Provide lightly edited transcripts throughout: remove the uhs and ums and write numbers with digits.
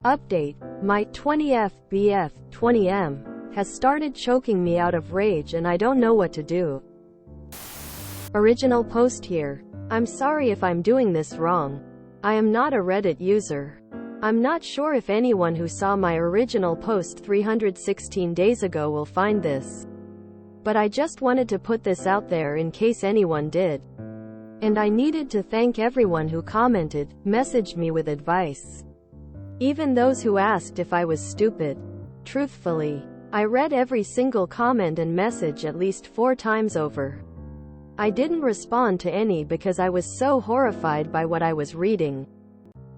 Update: my 20F BF 20M has started choking me out of rage and I don't know what to do. Original post here. I'm sorry if I'm doing this wrong. I am not a Reddit user. I'm not sure if anyone who saw my original post 316 days ago will find this. But I just wanted to put this out there in case anyone did. And I needed to thank everyone who commented, messaged me with advice. Even those who asked if I was stupid. Truthfully, I read every single comment and message at least 4 times over. I didn't respond to any because I was so horrified by what I was reading.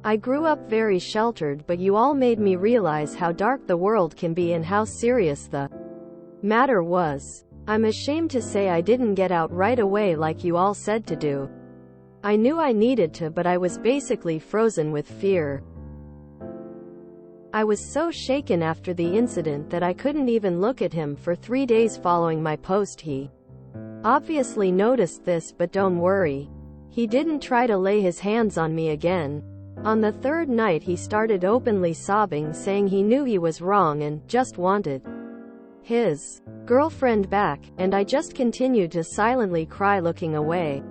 I grew up very sheltered, but you all made me realize how dark the world can be and how serious the matter was. I'm ashamed to say I didn't get out right away like you all said to do. I knew I needed to, but I was basically frozen with fear. I was so shaken after the incident that I couldn't even look at him for 3 days following my post. He obviously noticed this, but don't worry. He didn't try to lay his hands on me again. On the 3rd night he started openly sobbing, saying he knew he was wrong and just wanted his girlfriend back, and I just continued to silently cry looking away.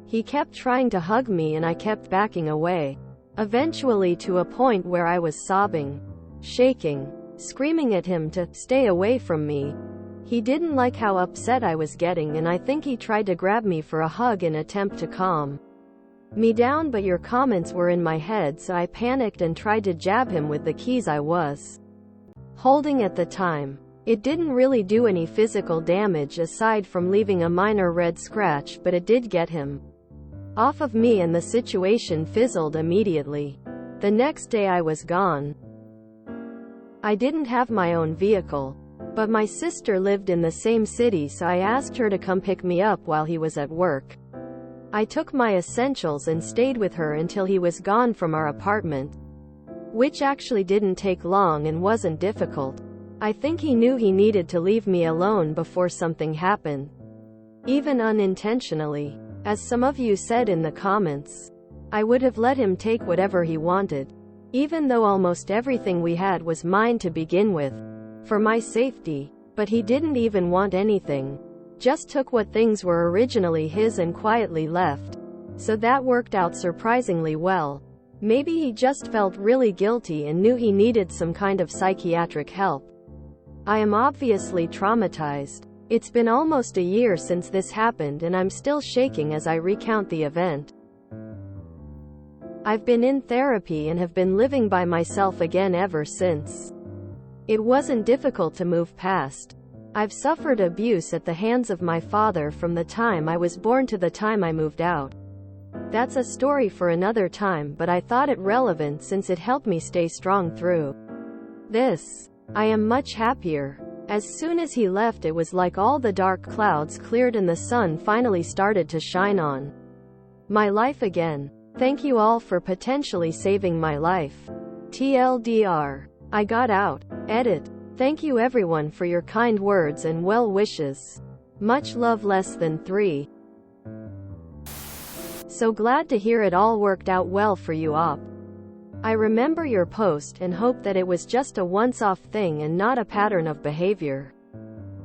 He kept trying to hug me and I kept backing away. Eventually to a point where I was sobbing, shaking, screaming at him to stay away from me. He didn't like how upset I was getting, and I think he tried to grab me for a hug in an attempt to calm me down, but your comments were in my head, so I panicked and tried to jab him with the keys I was holding at the time. It didn't really do any physical damage aside from leaving a minor red scratch, but it did get him off of me and the situation fizzled immediately. The next day I was gone. I didn't have my own vehicle, but my sister lived in the same city, so I asked her to come pick me up while he was at work. I took my essentials and stayed with her until he was gone from our apartment, which actually didn't take long and wasn't difficult. I think he knew he needed to leave me alone before something happened, even unintentionally. As some of you said in the comments, I would have let him take whatever he wanted, even though almost everything we had was mine to begin with, for my safety. But he didn't even want anything, just took what things were originally his and quietly left. So that worked out surprisingly well. Maybe he just felt really guilty and knew he needed some kind of psychiatric help. I am obviously traumatized. It's been almost a year since this happened and I'm still shaking as I recount the event. I've been in therapy and have been living by myself again ever since. It wasn't difficult to move past. I've suffered abuse at the hands of my father from the time I was born to the time I moved out. That's a story for another time, but I thought it relevant since it helped me stay strong through this. I am much happier. As soon as he left, it was like all the dark clouds cleared and the sun finally started to shine on my life again. Thank you all for potentially saving my life. TLDR. I got out. Edit. Thank you everyone for your kind words and well wishes. Much love. Less than 3. So glad to hear it all worked out well for you, Op. I remember your post and hope that it was just a once-off thing and not a pattern of behavior.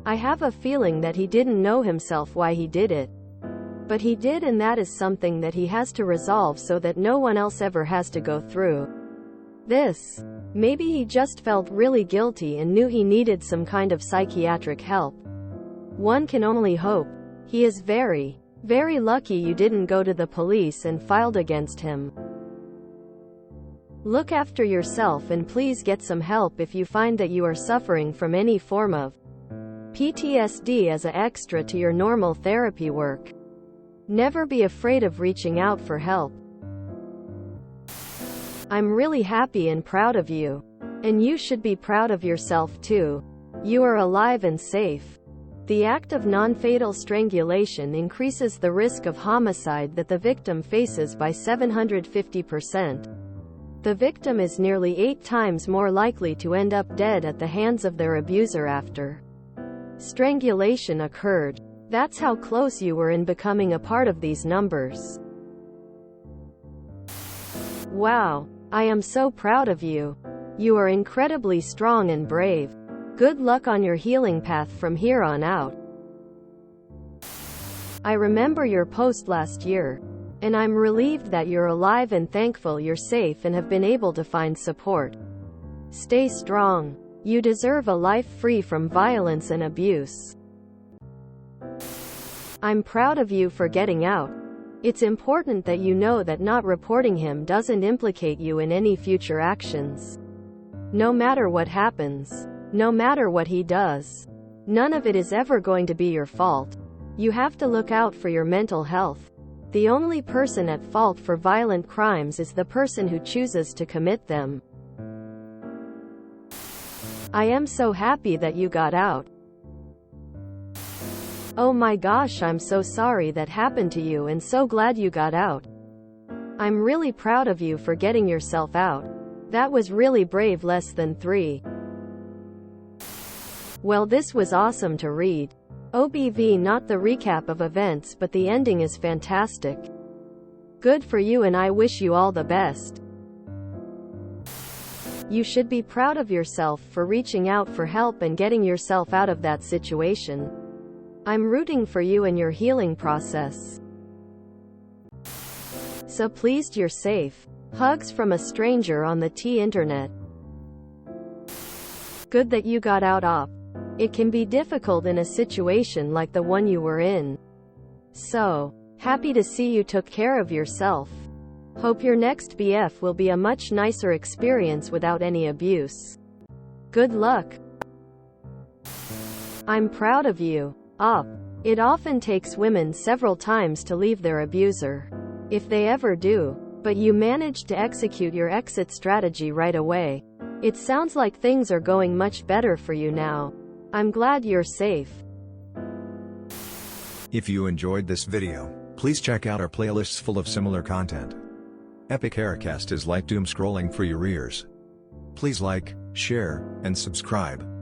I have a feeling that he didn't know himself why he did it. But he did, and that is something that he has to resolve so that no one else ever has to go through this. Maybe he just felt really guilty and knew he needed some kind of psychiatric help. One can only hope. He is very, very lucky you didn't go to the police and filed against him. Look after yourself and please get some help if you find that you are suffering from any form of PTSD as an extra to your normal therapy work. Never be afraid of reaching out for help. I'm really happy and proud of you. And you should be proud of yourself too. You are alive and safe. The act of non-fatal strangulation increases the risk of homicide that the victim faces by 750%. The victim is nearly 8 times more likely to end up dead at the hands of their abuser after strangulation occurred. That's how close you were in becoming a part of these numbers. Wow. I am so proud of you. You are incredibly strong and brave. Good luck on your healing path from here on out. I remember your post last year, and I'm relieved that you're alive and thankful you're safe and have been able to find support. Stay strong. You deserve a life free from violence and abuse. I'm proud of you for getting out. It's important that you know that not reporting him doesn't implicate you in any future actions. No matter what happens, no matter what he does, none of it is ever going to be your fault. You have to look out for your mental health. The only person at fault for violent crimes is the person who chooses to commit them. I am so happy that you got out. Oh my gosh, I'm so sorry that happened to you and so glad you got out. I'm really proud of you for getting yourself out. That was really brave. Less than 3. Well, this was awesome to read. OBV, not the recap of events, but the ending is fantastic. Good for you, and I wish you all the best. You should be proud of yourself for reaching out for help and getting yourself out of that situation. I'm rooting for you and your healing process. So pleased you're safe. Hugs from a stranger on the internet. Good that you got out, op. It can be difficult in a situation like the one you were in. So happy to see you took care of yourself. Hope your next BF will be a much nicer experience without any abuse. Good luck. I'm proud of you, op. It often takes women several times to leave their abuser, if they ever do, but you managed to execute your exit strategy right away. It sounds like things are going much better for you now. I'm glad you're safe. If you enjoyed this video, please check out our playlists full of similar content. Epic Haircast is like doom scrolling for your ears. Please like, share, and subscribe.